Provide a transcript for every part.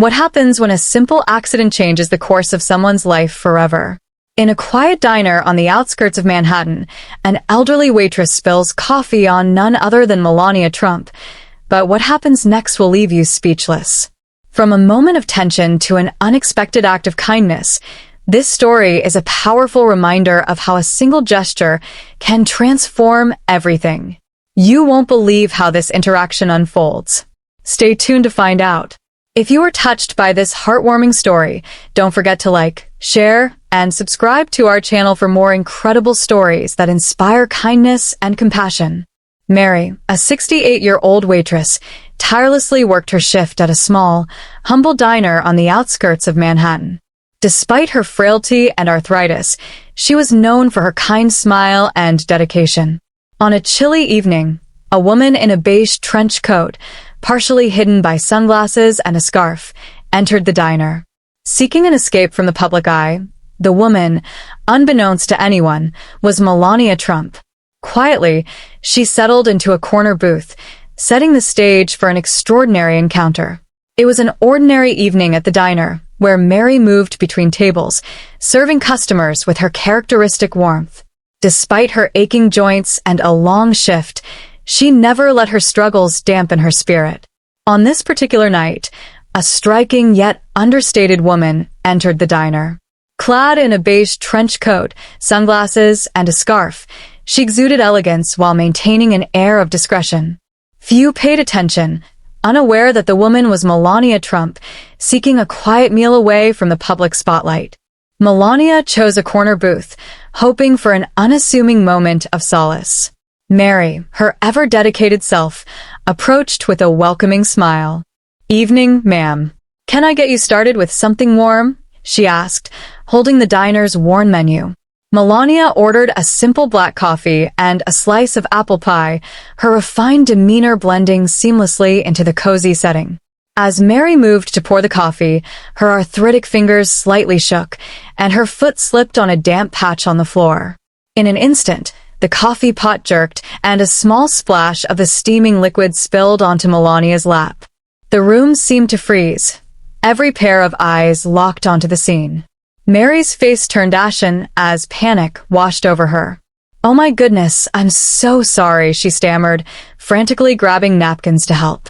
What happens when a simple accident changes the course of someone's life forever? In a quiet diner on the outskirts of Manhattan, an elderly waitress spills coffee on none other than Melania Trump. But what happens next will leave you speechless. From a moment of tension to an unexpected act of kindness, this story is a powerful reminder of how a single gesture can transform everything. You won't believe how this interaction unfolds. Stay tuned to find out. If you were touched by this heartwarming story, don't forget to like, share, and subscribe to our channel for more incredible stories that inspire kindness and compassion. Mary, a 68-year-old waitress, tirelessly worked her shift at a small, humble diner on the outskirts of Manhattan. Despite her frailty and arthritis, she was known for her kind smile and dedication. On a chilly evening, a woman in a beige trench coat, partially hidden by sunglasses and a scarf, entered the diner. Seeking an escape from the public eye, the woman, unbeknownst to anyone, was Melania Trump. Quietly, she settled into a corner booth, setting the stage for an extraordinary encounter. It was an ordinary evening at the diner, where Mary moved between tables, serving customers with her characteristic warmth. Despite her aching joints and a long shift, she never let her struggles dampen her spirit. On this particular night, a striking yet understated woman entered the diner. Clad in a beige trench coat, sunglasses, and a scarf, she exuded elegance while maintaining an air of discretion. Few paid attention, unaware that the woman was Melania Trump, seeking a quiet meal away from the public spotlight. Melania chose a corner booth, hoping for an unassuming moment of solace. Mary, her ever-dedicated self, approached with a welcoming smile. "Evening, ma'am. Can I get you started with something warm?" she asked, holding the diner's worn menu. Melania ordered a simple black coffee and a slice of apple pie, her refined demeanor blending seamlessly into the cozy setting. As Mary moved to pour the coffee, her arthritic fingers slightly shook, and her foot slipped on a damp patch on the floor. In an instant, the coffee pot jerked, and a small splash of the steaming liquid spilled onto Melania's lap. The room seemed to freeze. Every pair of eyes locked onto the scene. Mary's face turned ashen as panic washed over her. "Oh my goodness, I'm so sorry," she stammered, frantically grabbing napkins to help.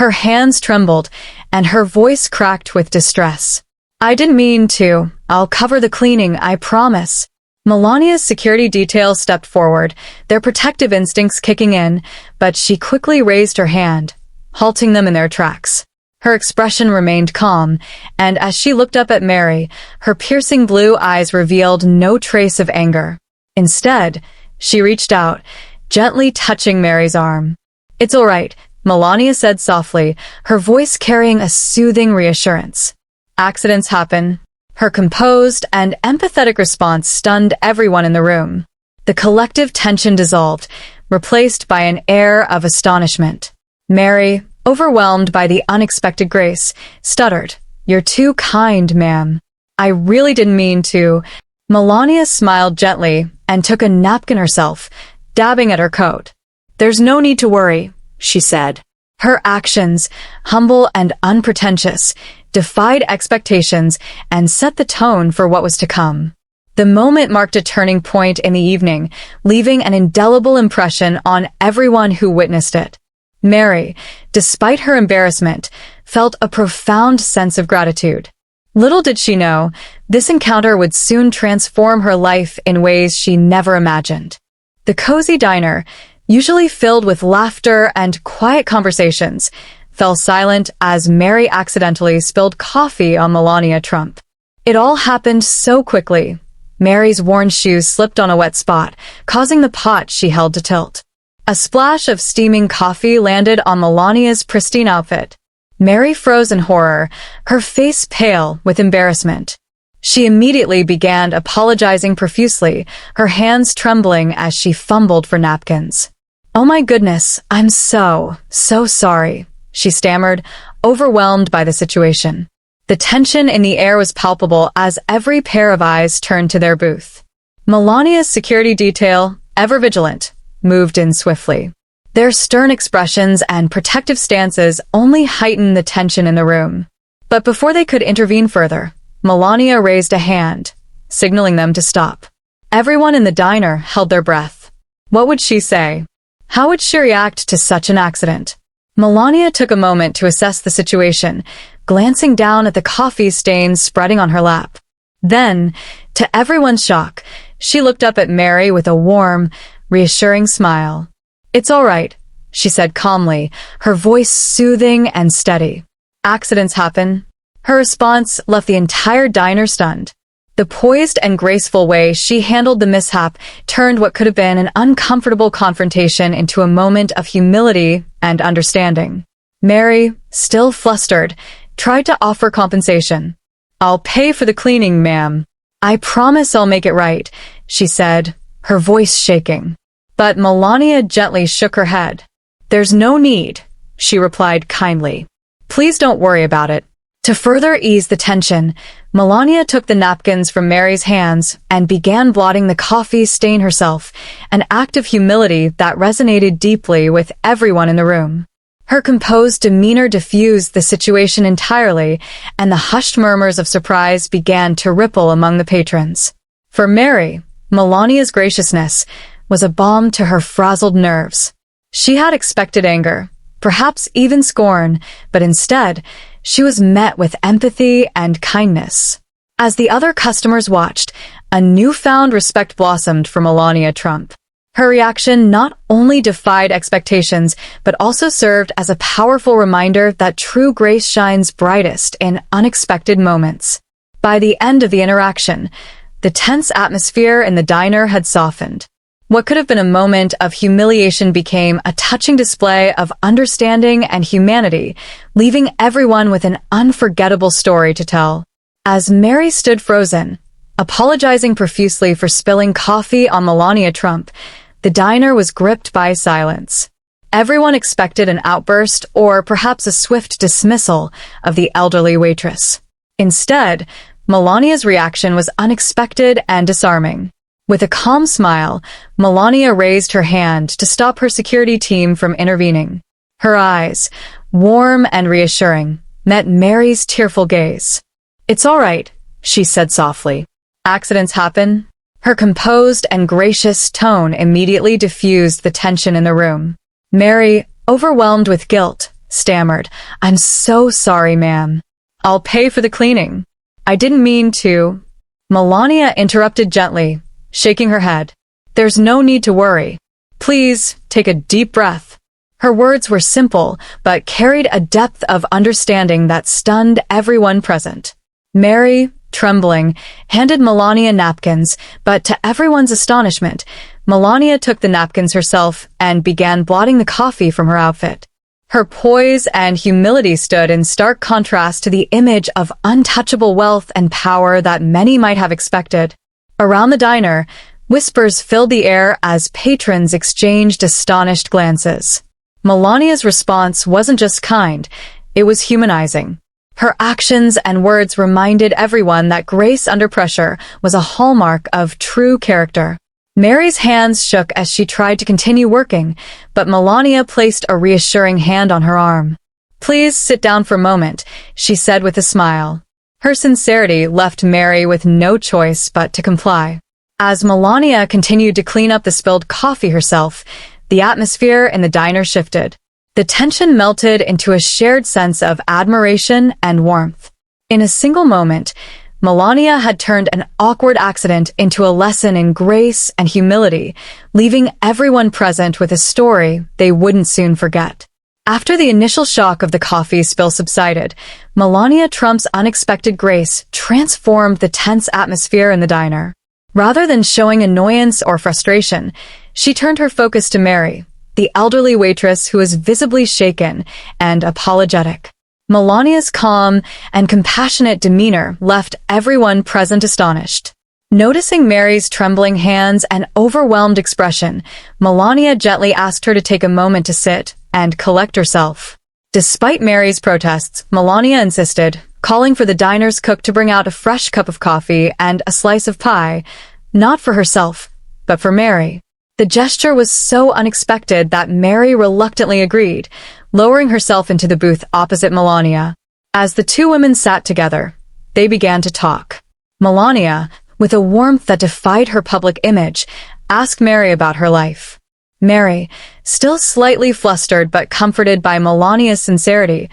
Her hands trembled, and her voice cracked with distress. "I didn't mean to. I'll cover the cleaning, I promise." Melania's security detail stepped forward, their protective instincts kicking in, but she quickly raised her hand, halting them in their tracks. Her expression remained calm, and as she looked up at Mary, her piercing blue eyes revealed no trace of anger. Instead, she reached out, gently touching Mary's arm. "It's all right," Melania said softly, her voice carrying a soothing reassurance. "Accidents happen." Her composed and empathetic response stunned everyone in the room. The collective tension dissolved, replaced by an air of astonishment. Mary, overwhelmed by the unexpected grace, stuttered, "You're too kind, ma'am. I really didn't mean to." Melania smiled gently and took a napkin herself, dabbing at her coat. "There's no need to worry," she said. Her actions, humble and unpretentious, defied expectations and set the tone for what was to come. The moment marked a turning point in the evening, leaving an indelible impression on everyone who witnessed it. Mary, despite her embarrassment, felt a profound sense of gratitude. Little did she know, this encounter would soon transform her life in ways she never imagined. The cozy diner, usually filled with laughter and quiet conversations, fell silent as Mary accidentally spilled coffee on Melania Trump. It all happened so quickly. Mary's worn shoes slipped on a wet spot, causing the pot she held to tilt. A splash of steaming coffee landed on Melania's pristine outfit. Mary froze in horror, her face pale with embarrassment. She immediately began apologizing profusely, her hands trembling as she fumbled for napkins. "Oh my goodness, I'm so sorry," she stammered, overwhelmed by the situation. The tension in the air was palpable as every pair of eyes turned to their booth. Melania's security detail, ever vigilant, moved in swiftly. Their stern expressions and protective stances only heightened the tension in the room. But before they could intervene further, Melania raised a hand, signaling them to stop. Everyone in the diner held their breath. What would she say? How would she react to such an accident? Melania took a moment to assess the situation, glancing down at the coffee stains spreading on her lap. Then, to everyone's shock, she looked up at Mary with a warm, reassuring smile. "It's all right," she said calmly, her voice soothing and steady. "Accidents happen." Her response left the entire diner stunned. The poised and graceful way she handled the mishap turned what could have been an uncomfortable confrontation into a moment of humility and understanding. Mary, still flustered, tried to offer compensation. "I'll pay for the cleaning, ma'am. I promise I'll make it right," she said, her voice shaking. But Melania gently shook her head. "There's no need," she replied kindly. "Please don't worry about it." To further ease the tension, Melania took the napkins from Mary's hands and began blotting the coffee stain herself, an act of humility that resonated deeply with everyone in the room. Her composed demeanor diffused the situation entirely, and the hushed murmurs of surprise began to ripple among the patrons. For Mary, Melania's graciousness was a balm to her frazzled nerves. She had expected anger, perhaps even scorn, but instead, she was met with empathy and kindness. As the other customers watched, a newfound respect blossomed for Melania Trump. Her reaction not only defied expectations, but also served as a powerful reminder that true grace shines brightest in unexpected moments. By the end of the interaction, the tense atmosphere in the diner had softened. What could have been a moment of humiliation became a touching display of understanding and humanity, leaving everyone with an unforgettable story to tell. As Mary stood frozen, apologizing profusely for spilling coffee on Melania Trump, the diner was gripped by silence. Everyone expected an outburst or perhaps a swift dismissal of the elderly waitress. Instead, Melania's reaction was unexpected and disarming. With a calm smile, Melania raised her hand to stop her security team from intervening. Her eyes, warm and reassuring, met Mary's tearful gaze. "It's all right," she said softly. "Accidents happen." Her composed and gracious tone immediately diffused the tension in the room. Mary, overwhelmed with guilt, stammered, "I'm so sorry, ma'am. I'll pay for the cleaning. I didn't mean to." Melania interrupted gently, shaking her head. "There's no need to worry. Please take a deep breath." Her words were simple, but carried a depth of understanding that stunned everyone present. Mary, trembling, handed Melania napkins, but to everyone's astonishment, Melania took the napkins herself and began blotting the coffee from her outfit. Her poise and humility stood in stark contrast to the image of untouchable wealth and power that many might have expected. Around the diner, whispers filled the air as patrons exchanged astonished glances. Melania's response wasn't just kind, it was humanizing. Her actions and words reminded everyone that grace under pressure was a hallmark of true character. Mary's hands shook as she tried to continue working, but Melania placed a reassuring hand on her arm. "Please sit down for a moment," she said with a smile. Her sincerity left Mary with no choice but to comply. As Melania continued to clean up the spilled coffee herself, the atmosphere in the diner shifted. The tension melted into a shared sense of admiration and warmth. In a single moment, Melania had turned an awkward accident into a lesson in grace and humility, leaving everyone present with a story they wouldn't soon forget. After the initial shock of the coffee spill subsided, Melania Trump's unexpected grace transformed the tense atmosphere in the diner. Rather than showing annoyance or frustration, she turned her focus to Mary, the elderly waitress who was visibly shaken and apologetic. Melania's calm and compassionate demeanor left everyone present astonished. Noticing Mary's trembling hands and overwhelmed expression, Melania gently asked her to take a moment to sit and collect herself. Despite Mary's protests, Melania insisted, calling for the diner's cook to bring out a fresh cup of coffee and a slice of pie, not for herself, but for Mary. The gesture was so unexpected that Mary reluctantly agreed, lowering herself into the booth opposite Melania. As the two women sat together, they began to talk. Melania, with a warmth that defied her public image, asked Mary about her life. Mary, still slightly flustered but comforted by Melania's sincerity,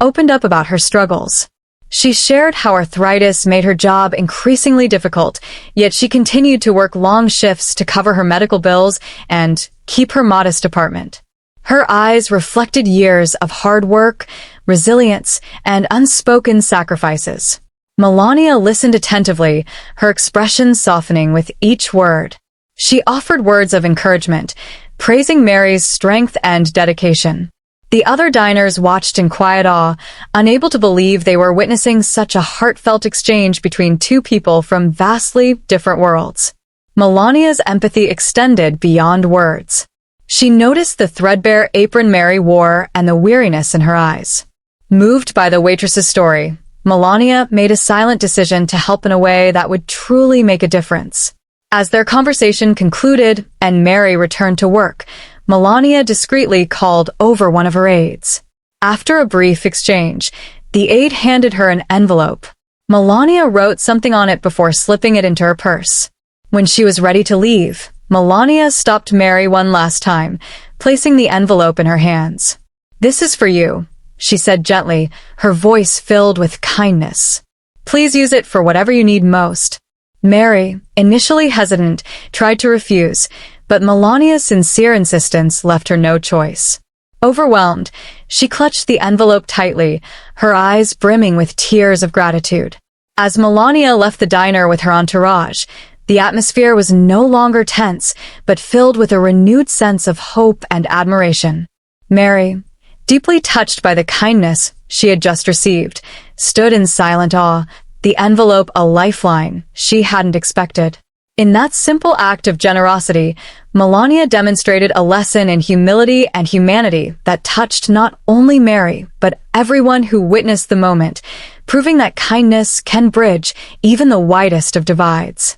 opened up about her struggles. She shared how arthritis made her job increasingly difficult, yet she continued to work long shifts to cover her medical bills and keep her modest apartment. Her eyes reflected years of hard work, resilience, and unspoken sacrifices. Melania listened attentively, her expression softening with each word. She offered words of encouragement, praising Mary's strength and dedication. The other diners watched in quiet awe, unable to believe they were witnessing such a heartfelt exchange between two people from vastly different worlds. Melania's empathy extended beyond words. She noticed the threadbare apron Mary wore and the weariness in her eyes. Moved by the waitress's story, Melania made a silent decision to help in a way that would truly make a difference. As their conversation concluded and Mary returned to work, Melania discreetly called over one of her aides. After a brief exchange, the aide handed her an envelope. Melania wrote something on it before slipping it into her purse. When she was ready to leave, Melania stopped Mary one last time, placing the envelope in her hands. "This is for you," she said gently, her voice filled with kindness. "Please use it for whatever you need most." Mary, initially hesitant, tried to refuse, but Melania's sincere insistence left her no choice. Overwhelmed, she clutched the envelope tightly, her eyes brimming with tears of gratitude. As Melania left the diner with her entourage, the atmosphere was no longer tense, but filled with a renewed sense of hope and admiration. Mary, deeply touched by the kindness she had just received, stood in silent awe, the envelope a lifeline she hadn't expected. In that simple act of generosity, Melania demonstrated a lesson in humility and humanity that touched not only Mary, but everyone who witnessed the moment, proving that kindness can bridge even the widest of divides.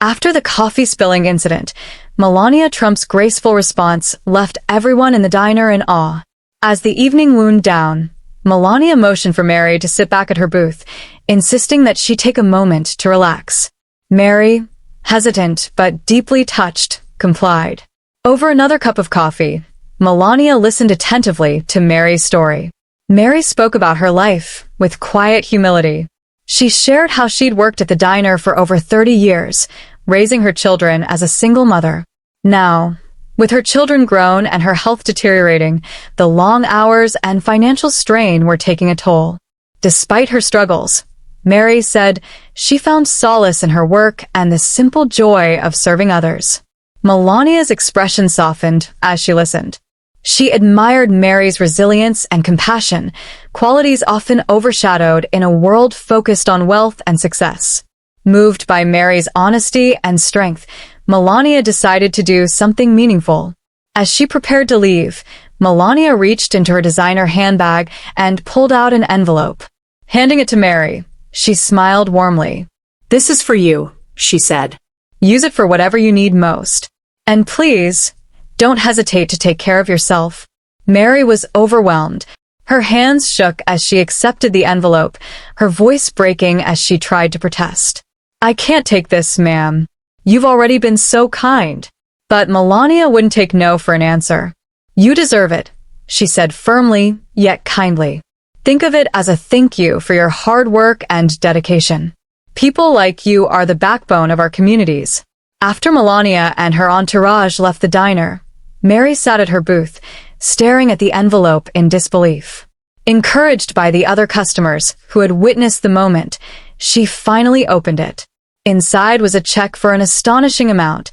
After the coffee spilling incident, Melania Trump's graceful response left everyone in the diner in awe. As the evening wound down, Melania motioned for Mary to sit back at her booth, insisting that she take a moment to relax. Mary, hesitant but deeply touched, complied. Over another cup of coffee, Melania listened attentively to Mary's story. Mary spoke about her life with quiet humility. She shared how she'd worked at the diner for over 30 years, raising her children as a single mother. Now, with her children grown and her health deteriorating, the long hours and financial strain were taking a toll. Despite her struggles, Mary said she found solace in her work and the simple joy of serving others. Melania's expression softened as she listened. She admired Mary's resilience and compassion, qualities often overshadowed in a world focused on wealth and success. Moved by Mary's honesty and strength, Melania decided to do something meaningful. As she prepared to leave, Melania reached into her designer handbag and pulled out an envelope. Handing it to Mary, she smiled warmly. "This is for you," she said. "Use it for whatever you need most. And please, don't hesitate to take care of yourself." Mary was overwhelmed. Her hands shook as she accepted the envelope, her voice breaking as she tried to protest. "I can't take this, ma'am. You've already been so kind." But Melania wouldn't take no for an answer. "You deserve it," she said firmly, yet kindly. "Think of it as a thank you for your hard work and dedication. People like you are the backbone of our communities." After Melania and her entourage left the diner, Mary sat at her booth, staring at the envelope in disbelief. Encouraged by the other customers who had witnessed the moment, she finally opened it. Inside was a check for an astonishing amount,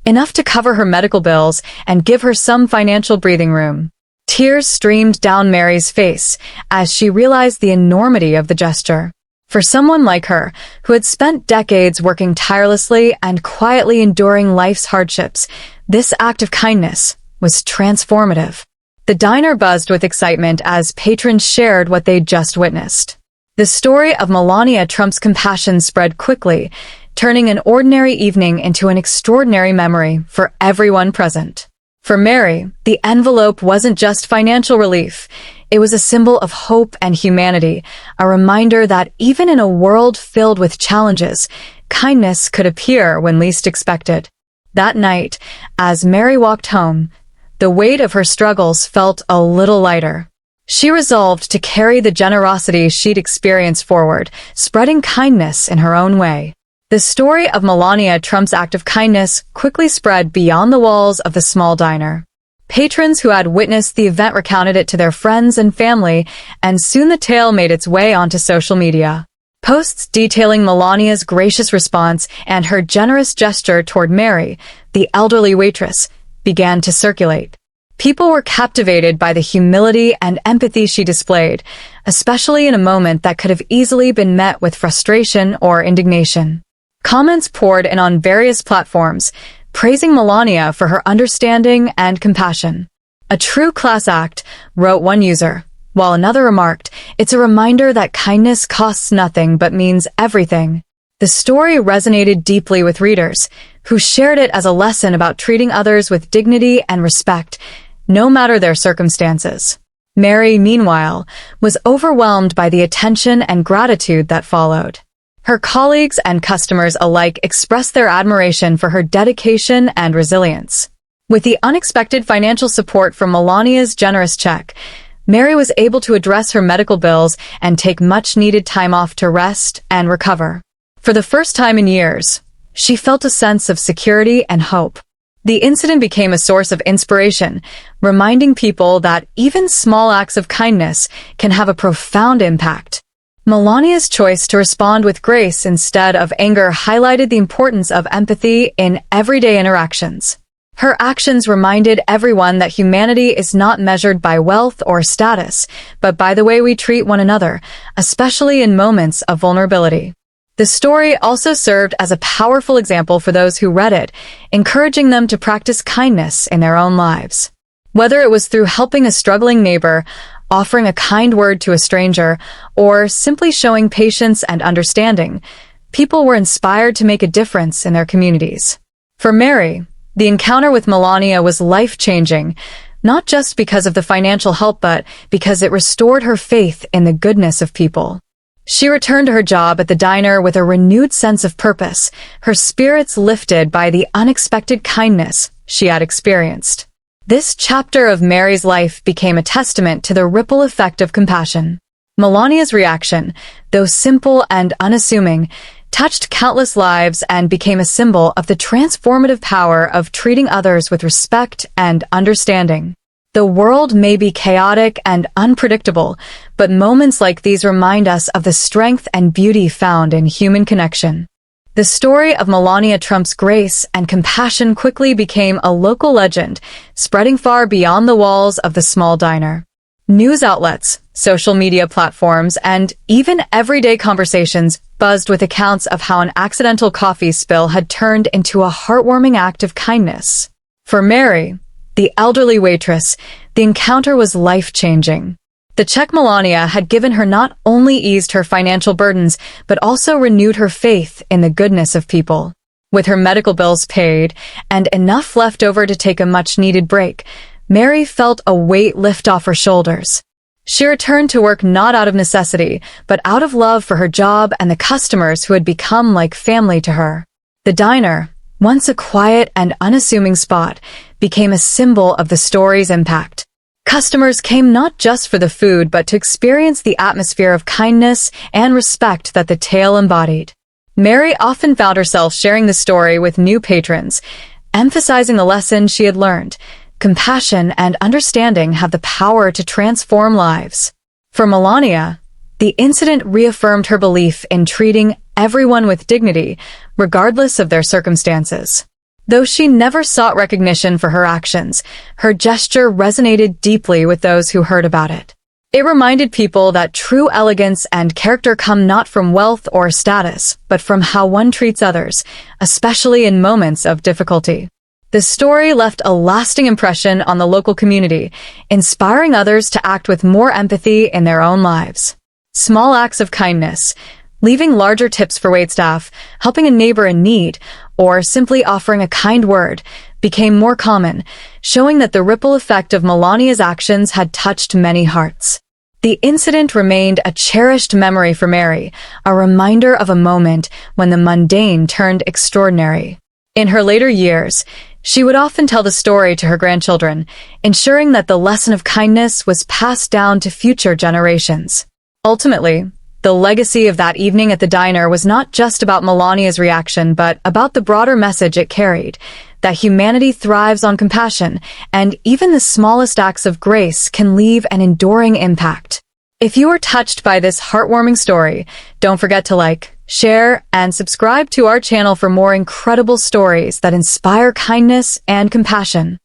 enough to cover her medical bills and give her some financial breathing room. Tears streamed down Mary's face as she realized the enormity of the gesture. For someone like her, who had spent decades working tirelessly and quietly enduring life's hardships, this act of kindness was transformative. The diner buzzed with excitement as patrons shared what they'd just witnessed. The story of Melania Trump's compassion spread quickly, turning an ordinary evening into an extraordinary memory for everyone present. For Mary, the envelope wasn't just financial relief. It was a symbol of hope and humanity, a reminder that even in a world filled with challenges, kindness could appear when least expected. That night, as Mary walked home, the weight of her struggles felt a little lighter. She resolved to carry the generosity she'd experienced forward, spreading kindness in her own way. The story of Melania Trump's act of kindness quickly spread beyond the walls of the small diner. Patrons who had witnessed the event recounted it to their friends and family, and soon the tale made its way onto social media. Posts detailing Melania's gracious response and her generous gesture toward Mary, the elderly waitress, began to circulate. People were captivated by the humility and empathy she displayed, especially in a moment that could have easily been met with frustration or indignation. Comments poured in on various platforms, praising Melania for her understanding and compassion. "A true class act," wrote one user, while another remarked, "It's a reminder that kindness costs nothing but means everything." The story resonated deeply with readers, who shared it as a lesson about treating others with dignity and respect, no matter their circumstances. Mary, meanwhile, was overwhelmed by the attention and gratitude that followed. Her colleagues and customers alike expressed their admiration for her dedication and resilience. With the unexpected financial support from Melania's generous check, Mary was able to address her medical bills and take much-needed time off to rest and recover. For the first time in years, she felt a sense of security and hope. The incident became a source of inspiration, reminding people that even small acts of kindness can have a profound impact. Melania's choice to respond with grace instead of anger highlighted the importance of empathy in everyday interactions. Her actions reminded everyone that humanity is not measured by wealth or status, but by the way we treat one another, especially in moments of vulnerability. The story also served as a powerful example for those who read it, encouraging them to practice kindness in their own lives. Whether it was through helping a struggling neighbor, offering a kind word to a stranger, or simply showing patience and understanding, people were inspired to make a difference in their communities. For Mary, the encounter with Melania was life-changing, not just because of the financial help, but because it restored her faith in the goodness of people. She returned to her job at the diner with a renewed sense of purpose, her spirits lifted by the unexpected kindness she had experienced. This chapter of Mary's life became a testament to the ripple effect of compassion. Melania's reaction, though simple and unassuming, touched countless lives and became a symbol of the transformative power of treating others with respect and understanding. The world may be chaotic and unpredictable, but moments like these remind us of the strength and beauty found in human connection. The story of Melania Trump's grace and compassion quickly became a local legend, spreading far beyond the walls of the small diner. News outlets, social media platforms, and even everyday conversations buzzed with accounts of how an accidental coffee spill had turned into a heartwarming act of kindness. For Mary, the elderly waitress, the encounter was life-changing. The check Melania had given her not only eased her financial burdens, but also renewed her faith in the goodness of people. With her medical bills paid and enough left over to take a much-needed break, Mary felt a weight lift off her shoulders. She returned to work not out of necessity, but out of love for her job and the customers who had become like family to her. The diner, once a quiet and unassuming spot, became a symbol of the story's impact. Customers came not just for the food, but to experience the atmosphere of kindness and respect that the tale embodied. Mary often found herself sharing the story with new patrons, emphasizing the lesson she had learned. Compassion and understanding have the power to transform lives. For Melania, the incident reaffirmed her belief in treating everyone with dignity, regardless of their circumstances. Though she never sought recognition for her actions, her gesture resonated deeply with those who heard about it. It reminded people that true elegance and character come not from wealth or status, but from how one treats others, especially in moments of difficulty. The story left a lasting impression on the local community, inspiring others to act with more empathy in their own lives. Small acts of kindness, leaving larger tips for waitstaff, helping a neighbor in need, or simply offering a kind word, became more common, showing that the ripple effect of Melania's actions had touched many hearts. The incident remained a cherished memory for Mary, a reminder of a moment when the mundane turned extraordinary. In her later years, she would often tell the story to her grandchildren, ensuring that the lesson of kindness was passed down to future generations. Ultimately, the legacy of that evening at the diner was not just about Melania's reaction, but about the broader message it carried, that humanity thrives on compassion, and even the smallest acts of grace can leave an enduring impact. If you are touched by this heartwarming story, don't forget to like, share, and subscribe to our channel for more incredible stories that inspire kindness and compassion.